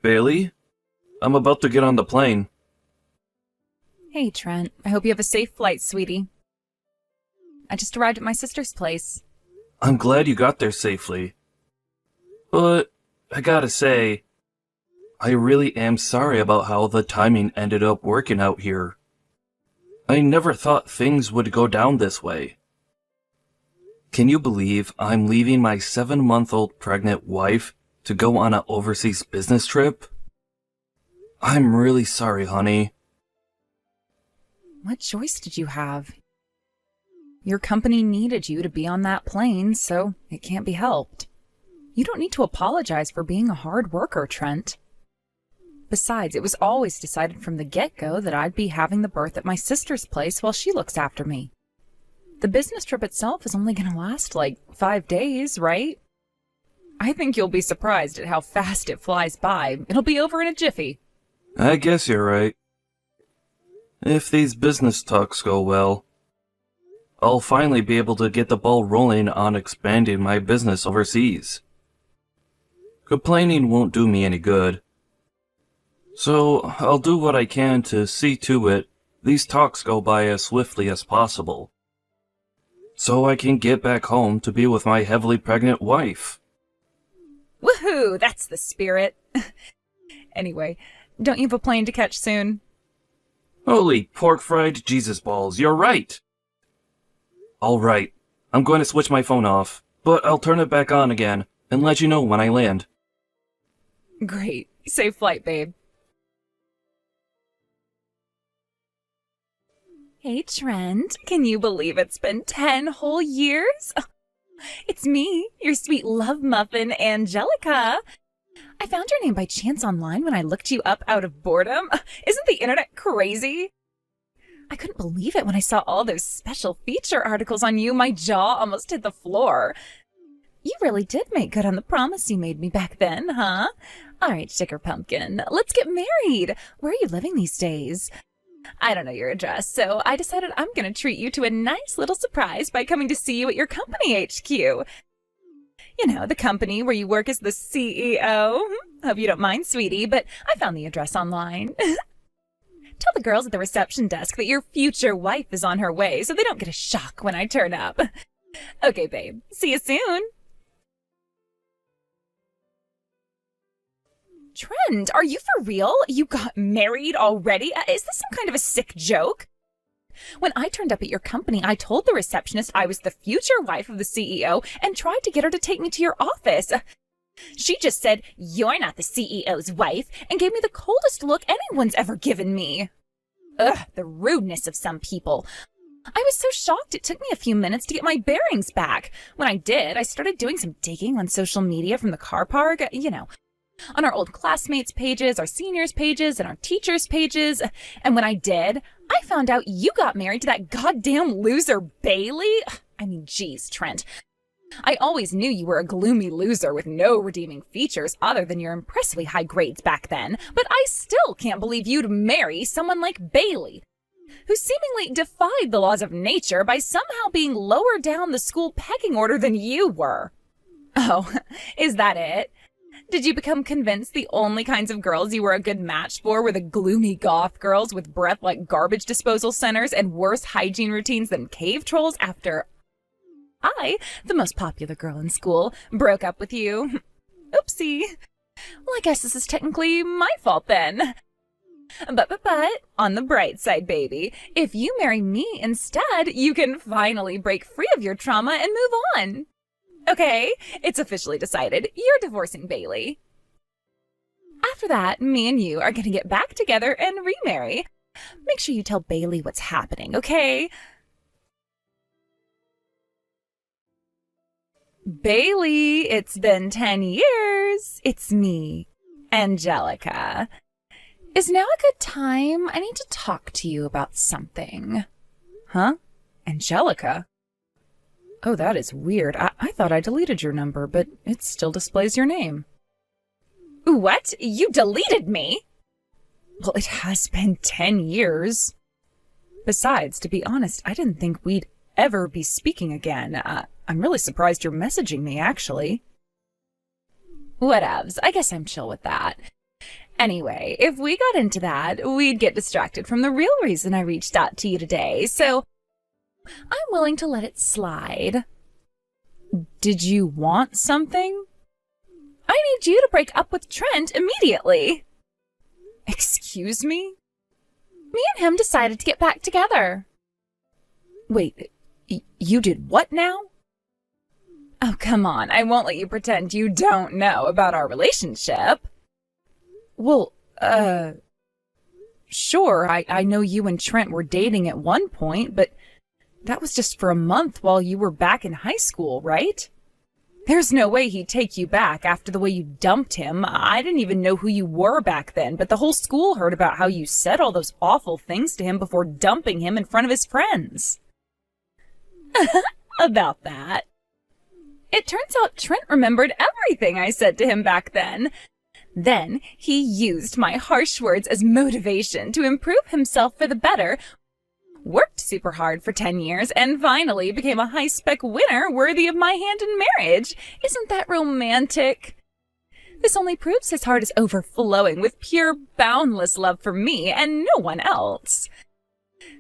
Bailey? I'm about to get on the plane. Hey, Trent. I hope you have a safe flight, sweetie. I just arrived at my sister's place. I'm glad you got there safely. But, I gotta say, I really am sorry about how the timing ended up working out here. I never thought things would go down this way. Can you believe I'm leaving my 7-month-old pregnant wife to go on an overseas business trip? I'm really sorry, honey. What choice did you have? Your company needed you to be on that plane, so it can't be helped. You don't need to apologize for being a hard worker, Trent. Besides, it was always decided from the get-go that I'd be having the birth at my sister's place while she looks after me. The business trip itself is only going to last like 5 days, right? I think you'll be surprised at how fast it flies by. It'll be over in a jiffy. I guess you're right. If these business talks go well, I'll finally be able to get the ball rolling on expanding my business overseas. Complaining won't do me any good. So I'll do what I can to see to it these talks go by as swiftly as possible, so I can get back home to be with my heavily pregnant wife. Woohoo! That's the spirit. Anyway, don't you have a plane to catch soon? Holy pork-fried Jesus balls, you're right! Alright, I'm going to switch my phone off, but I'll turn it back on again and let you know when I land. Great. Safe flight, babe. Hey, Trent. Can you believe it's been 10 whole years? It's me, your sweet love muffin, Angelica. I found your name by chance online when I looked you up out of boredom. Isn't the internet crazy? I couldn't believe it when I saw all those special feature articles on you. My jaw almost hit the floor. You really did make good on the promise you made me back then, huh? All right, Sugar Pumpkin, let's get married. Where are you living these days? I don't know your address, so I decided I'm going to treat you to a nice little surprise by coming to see you at your company HQ. You know, the company where you work as the CEO. Hope you don't mind, sweetie, but I found the address online. Tell the girls at the reception desk that your future wife is on her way so they don't get a shock when I turn up. Okay, babe. See you soon. Trent, are you for real? You got married already? Is this some kind of a sick joke? When I turned up at your company, I told the receptionist I was the future wife of the CEO and tried to get her to take me to your office. She just said, "You're not the CEO's wife," and gave me the coldest look anyone's ever given me. Ugh, the rudeness of some people. I was so shocked it took me a few minutes to get my bearings back. When I did, I started doing some digging on social media from the car park, on our old classmates' pages, our seniors' pages, and our teachers' pages. And when I did, I found out you got married to that goddamn loser Bailey. I mean, geez, Trent. I always knew you were a gloomy loser with no redeeming features other than your impressively high grades back then, but I still can't believe you'd marry someone like Bailey, who seemingly defied the laws of nature by somehow being lower down the school pecking order than you were. Oh, is that it? Did you become convinced the only kinds of girls you were a good match for were the gloomy goth girls with breath like garbage disposal centers and worse hygiene routines than cave trolls after I, the most popular girl in school, broke up with you? Oopsie. Well, I guess this is technically my fault then. But, on the bright side, baby, if you marry me instead, you can finally break free of your trauma and move on. Okay, it's officially decided. You're divorcing Bailey. After that, me and you are going to get back together and remarry. Make sure you tell Bailey what's happening, okay? Bailey, it's been 10 years. It's me, Angelica. Is now a good time? I need to talk to you about something. Huh? Angelica? Oh, that is weird. I thought I deleted your number, but it still displays your name. What? You deleted me? Well, it has been 10 years. Besides, to be honest, I didn't think we'd ever be speaking again. I'm really surprised you're messaging me, actually. Whatevs. I guess I'm chill with that. Anyway, if we got into that, we'd get distracted from the real reason I reached out to you today, so I'm willing to let it slide. Did you want something? I need you to break up with Trent immediately. Excuse me? Me and him decided to get back together. Wait, you did what now? Oh, come on, I won't let you pretend you don't know about our relationship. Well, sure, I know you and Trent were dating at one point, but that was just for a month while you were back in high school, right? There's no way he'd take you back after the way you dumped him. I didn't even know who you were back then, but the whole school heard about how you said all those awful things to him before dumping him in front of his friends. About that. It turns out Trent remembered everything I said to him back then. Then he used my harsh words as motivation to improve himself for the better, worked super hard for 10 years, and finally became a high-spec winner worthy of my hand in marriage. Isn't that romantic? This only proves his heart is overflowing with pure, boundless love for me and no one else.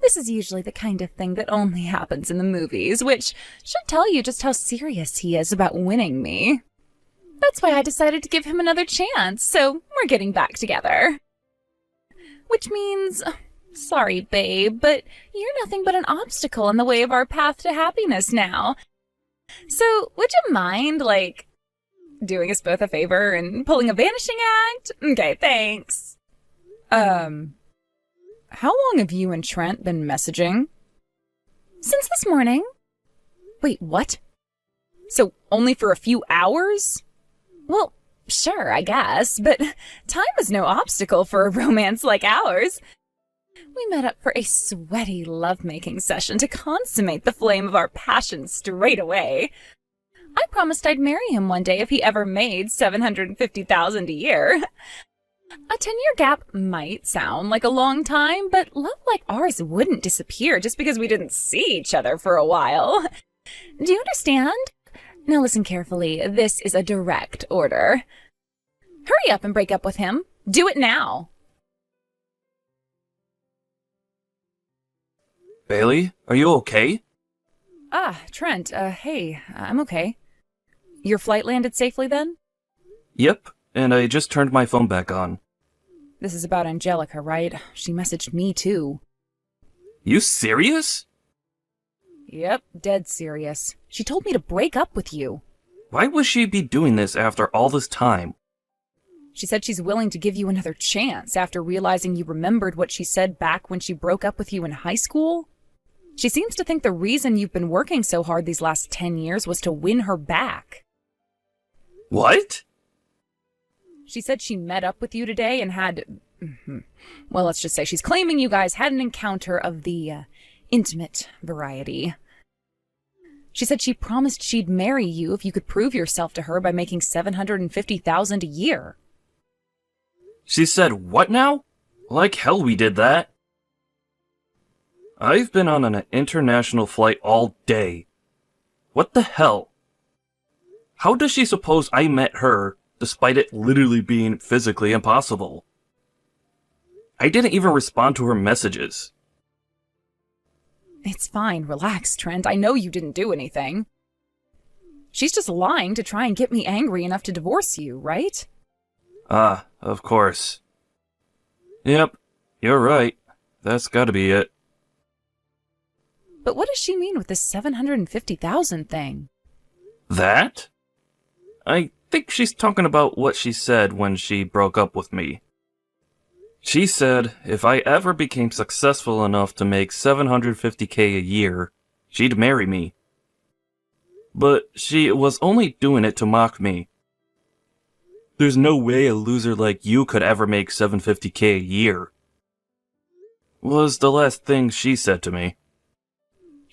This is usually the kind of thing that only happens in the movies, which should tell you just how serious he is about winning me. That's why I decided to give him another chance, so we're getting back together. Which means, sorry, babe, but you're nothing but an obstacle in the way of our path to happiness now. So, would you mind, doing us both a favor and pulling a vanishing act? Okay, thanks. How long have you and Trent been messaging? Since this morning. Wait, what? So, only for a few hours? Well, sure, I guess, but time is no obstacle for a romance like ours. We met up for a sweaty lovemaking session to consummate the flame of our passion straight away. I promised I'd marry him one day if he ever made $750,000 a year. A 10-year gap might sound like a long time, but love like ours wouldn't disappear just because we didn't see each other for a while. Do you understand? Now listen carefully. This is a direct order. Hurry up and break up with him. Do it now. Bailey, are you okay? Trent, hey, I'm okay. Your flight landed safely then? Yep, and I just turned my phone back on. This is about Angelica, right? She messaged me too. You serious? Yep, dead serious. She told me to break up with you. Why would she be doing this after all this time? She said she's willing to give you another chance after realizing you remembered what she said back when she broke up with you in high school. She seems to think the reason you've been working so hard these last 10 years was to win her back. What? She said she met up with you today and had... Well, let's just say she's claiming you guys had an encounter of the intimate variety. She said she promised she'd marry you if you could prove yourself to her by making $750,000 a year. She said what now? Like hell we did that. I've been on an international flight all day. What the hell? How does she suppose I met her, despite it literally being physically impossible? I didn't even respond to her messages. It's fine, relax, Trent. I know you didn't do anything. She's just lying to try and get me angry enough to divorce you, right? Of course. Yep, you're right. That's gotta be it. But what does she mean with this $750,000 thing? That? I think she's talking about what she said when she broke up with me. She said if I ever became successful enough to make $750K a year, she'd marry me. But she was only doing it to mock me. There's no way a loser like you could ever make $750K a year. Was the last thing she said to me.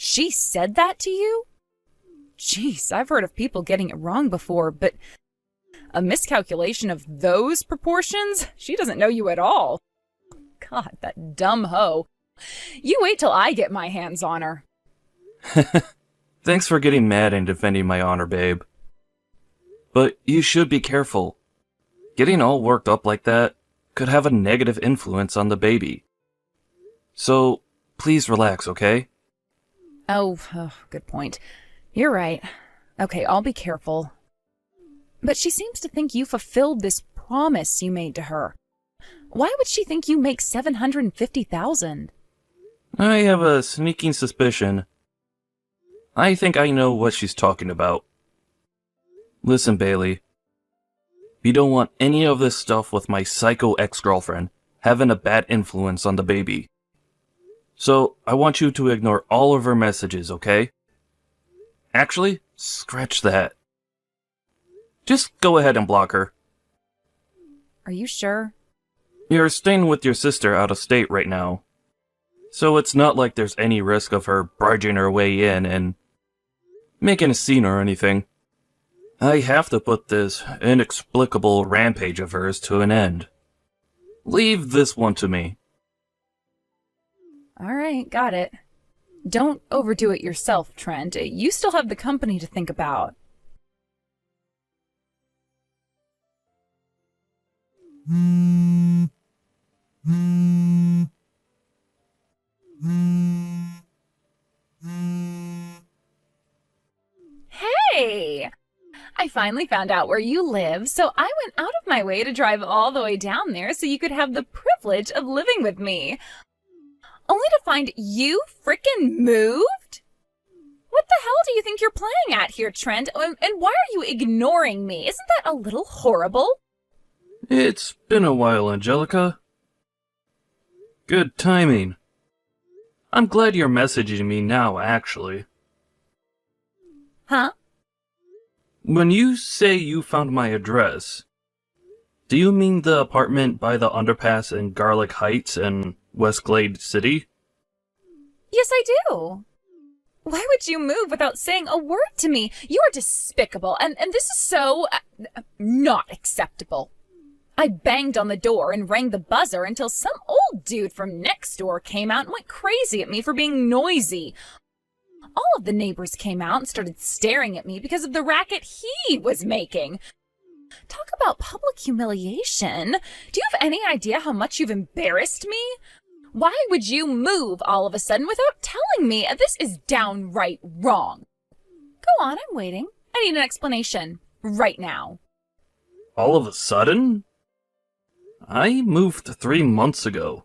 She said that to you? Jeez, I've heard of people getting it wrong before, but a miscalculation of those proportions? She doesn't know you at all. God, that dumb hoe. You wait till I get my hands on her. Thanks for getting mad and defending my honor, babe. But you should be careful. Getting all worked up like that could have a negative influence on the baby. So, please relax, okay? Oh, good point. You're right. Okay, I'll be careful. But she seems to think you fulfilled this promise you made to her. Why would she think you make $750,000? I have a sneaking suspicion. I think I know what she's talking about. Listen, Bailey. You don't want any of this stuff with my psycho ex-girlfriend having a bad influence on the baby. So, I want you to ignore all of her messages, okay? Actually, scratch that. Just go ahead and block her. Are you sure? You're staying with your sister out of state right now. So it's not like there's any risk of her barging her way in and making a scene or anything. I have to put this inexplicable rampage of hers to an end. Leave this one to me. All right, got it. Don't overdo it yourself, Trent. You still have the company to think about. Hey! I finally found out where you live, so I went out of my way to drive all the way down there so you could have the privilege of living with me. Only to find you frickin' moved? What the hell do you think you're playing at here, Trent? And why are you ignoring me? Isn't that a little horrible? It's been a while, Angelica. Good timing. I'm glad you're messaging me now, actually. Huh? When you say you found my address, do you mean the apartment by the underpass in Garlic Heights in Westglade City? Yes, I do. Why would you move without saying a word to me? You are despicable, and this is so not acceptable. I banged on the door and rang the buzzer until some old dude from next door came out and went crazy at me for being noisy. All of the neighbors came out and started staring at me because of the racket he was making. Talk about public humiliation. Do you have any idea how much you've embarrassed me? Why would you move all of a sudden without telling me? This is downright wrong. Go on, I'm waiting. I need an explanation. Right now. All of a sudden? I moved 3 months ago.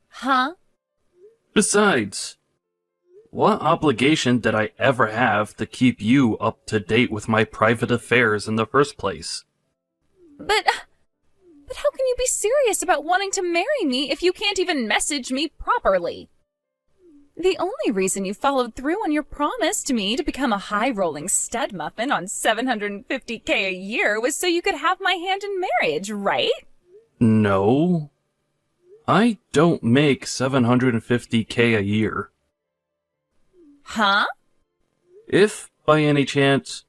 Huh? Besides, what obligation did I ever have to keep you up to date with my private affairs in the first place? But how can you be serious about wanting to marry me if you can't even message me properly? The only reason you followed through on your promise to me to become a high-rolling stud muffin on $750K a year was so you could have my hand in marriage, right? No. I don't make $750K a year. Huh? If, by any chance,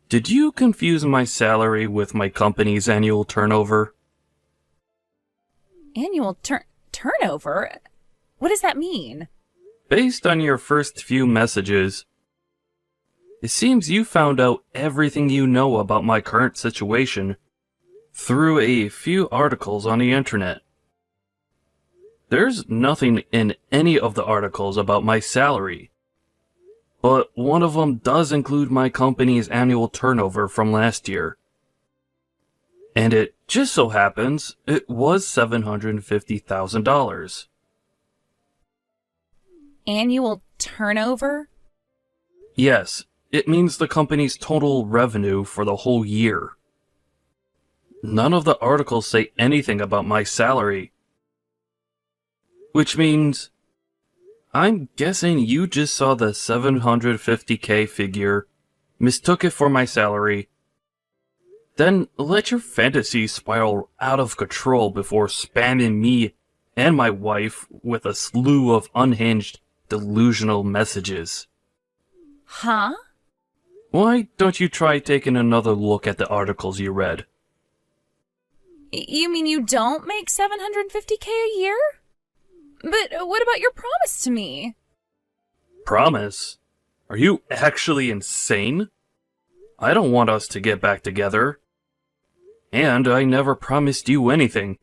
did you confuse my salary with my company's annual turnover? Annual turnover? What does that mean? Based on your first few messages, it seems you found out everything you know about my current situation through a few articles on the internet. There's nothing in any of the articles about my salary, but one of them does include my company's annual turnover from last year. And it just so happens it was $750,000. Annual turnover? Yes, it means the company's total revenue for the whole year. None of the articles say anything about my salary. Which means, I'm guessing you just saw the $750K figure, mistook it for my salary, then let your fantasy spiral out of control before spamming me and my wife with a slew of unhinged, delusional messages. Huh? Why don't you try taking another look at the articles you read? You mean you don't make $750K a year? But what about your promise to me? Promise? Are you actually insane? I don't want us to get back together. And I never promised you anything.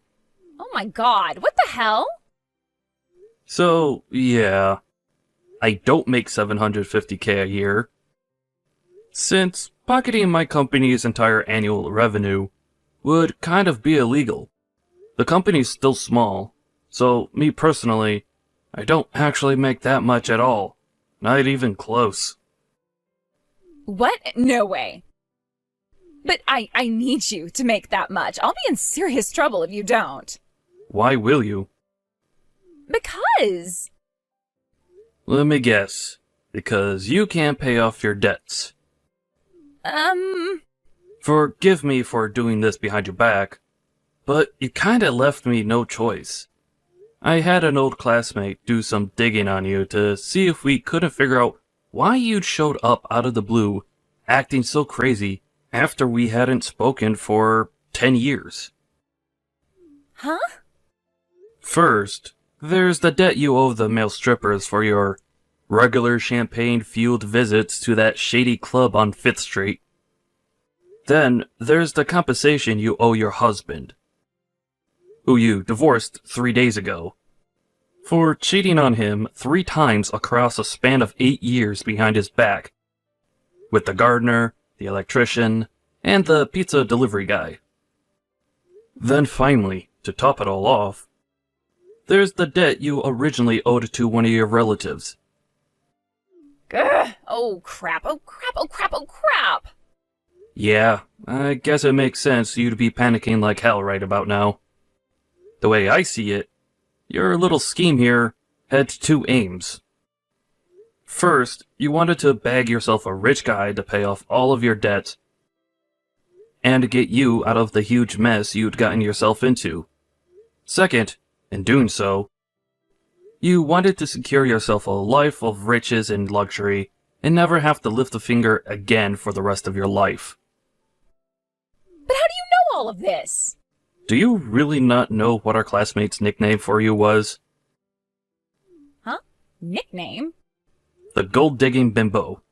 Oh my god, what the hell? So, yeah. I don't make $750K a year. Since pocketing my company's entire annual revenue would kind of be illegal. The company's still small, so me personally, I don't actually make that much at all. Not even close. What? No way. But I need you to make that much. I'll be in serious trouble if you don't. Why will you? Because. Let me guess. Because you can't pay off your debts. Forgive me for doing this behind your back, but you kinda left me no choice. I had an old classmate do some digging on you to see if we couldn't figure out why you'd showed up out of the blue, acting so crazy after we hadn't spoken for 10 years. Huh? First, there's the debt you owe the male strippers for your regular champagne-fueled visits to that shady club on 5th Street. Then, there's the compensation you owe your husband, who you divorced 3 days ago, for cheating on him 3 times across a span of 8 years behind his back, with the gardener, the electrician, and the pizza delivery guy. Then finally, to top it all off, there's the debt you originally owed to one of your relatives. Ugh. Oh crap, oh crap, oh crap, oh crap! Yeah, I guess it makes sense you to be panicking like hell right about now. The way I see it, your little scheme here had 2 aims. First, you wanted to bag yourself a rich guy to pay off all of your debts and get you out of the huge mess you'd gotten yourself into. Second, in doing so, you wanted to secure yourself a life of riches and luxury and never have to lift a finger again for the rest of your life. But how do you know all of this? Do you really not know what our classmate's nickname for you was? Huh? Nickname? The gold-digging bimbo.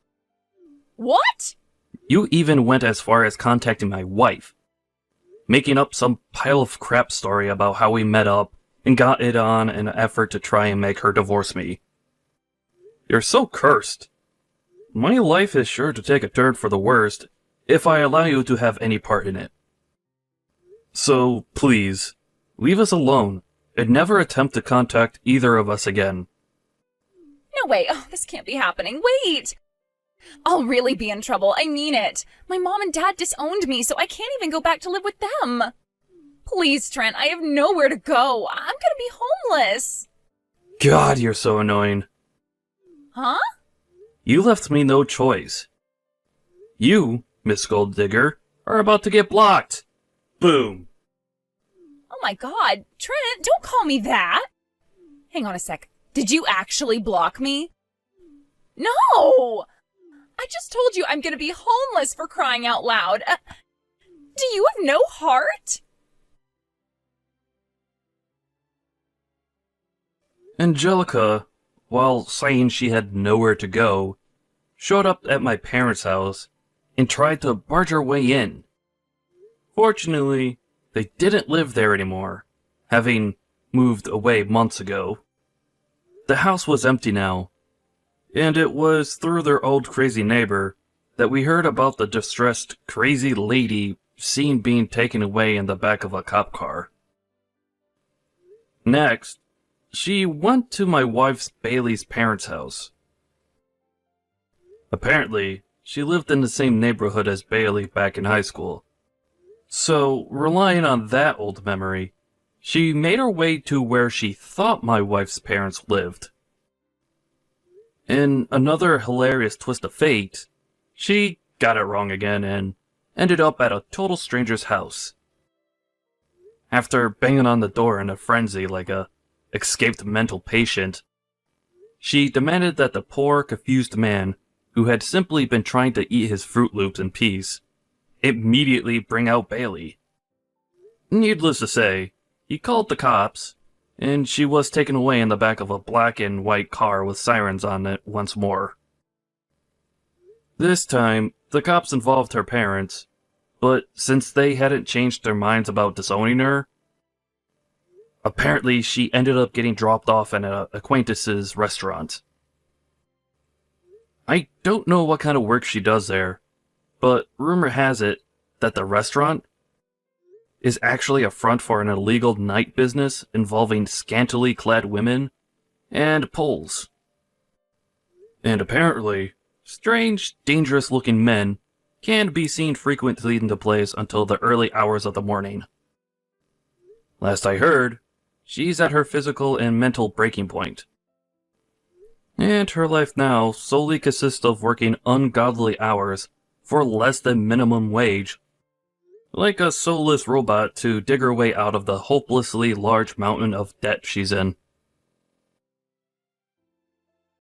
What? You even went as far as contacting my wife, making up some pile of crap story about how we met up and got it on in an effort to try and make her divorce me. You're so cursed. My life is sure to take a turn for the worst if I allow you to have any part in it. So, please, leave us alone and never attempt to contact either of us again. No way, oh, this can't be happening. Wait! I'll really be in trouble, I mean it. My mom and dad disowned me, so I can't even go back to live with them. Please, Trent, I have nowhere to go. I'm gonna be homeless. God, you're so annoying. Huh? You left me no choice. You, Miss Gold Digger, are about to get blocked. Boom. Oh my god, Trent, don't call me that. Hang on a sec. Did you actually block me? No! I just told you I'm gonna be homeless, for crying out loud. Do you have no heart? Angelica, while saying she had nowhere to go, showed up at my parents' house and tried to barge her way in. Fortunately, they didn't live there anymore, having moved away months ago. The house was empty now, and it was through their old crazy neighbor that we heard about the distressed crazy lady seen being taken away in the back of a cop car. Next, she went to my wife's Bailey's parents' house. Apparently, she lived in the same neighborhood as Bailey back in high school. So, relying on that old memory, she made her way to where she thought my wife's parents lived. In another hilarious twist of fate, she got it wrong again and ended up at a total stranger's house. After banging on the door in a frenzy like a escaped mental patient, she demanded that the poor, confused man, who had simply been trying to eat his Fruit Loops in peace, immediately bring out Bailey. Needless to say, he called the cops, and she was taken away in the back of a black and white car with sirens on it once more. This time, the cops involved her parents, But since they hadn't changed their minds about disowning her, apparently she ended up getting dropped off at an acquaintance's restaurant. I don't know what kind of work she does there, but rumor has it that the restaurant is actually a front for an illegal night business involving scantily clad women and poles. And apparently, strange, dangerous-looking men can be seen frequently in the place until the early hours of the morning. Last I heard, she's at her physical and mental breaking point. And her life now solely consists of working ungodly hours for less than minimum wage, like a soulless robot to dig her way out of the hopelessly large mountain of debt she's in.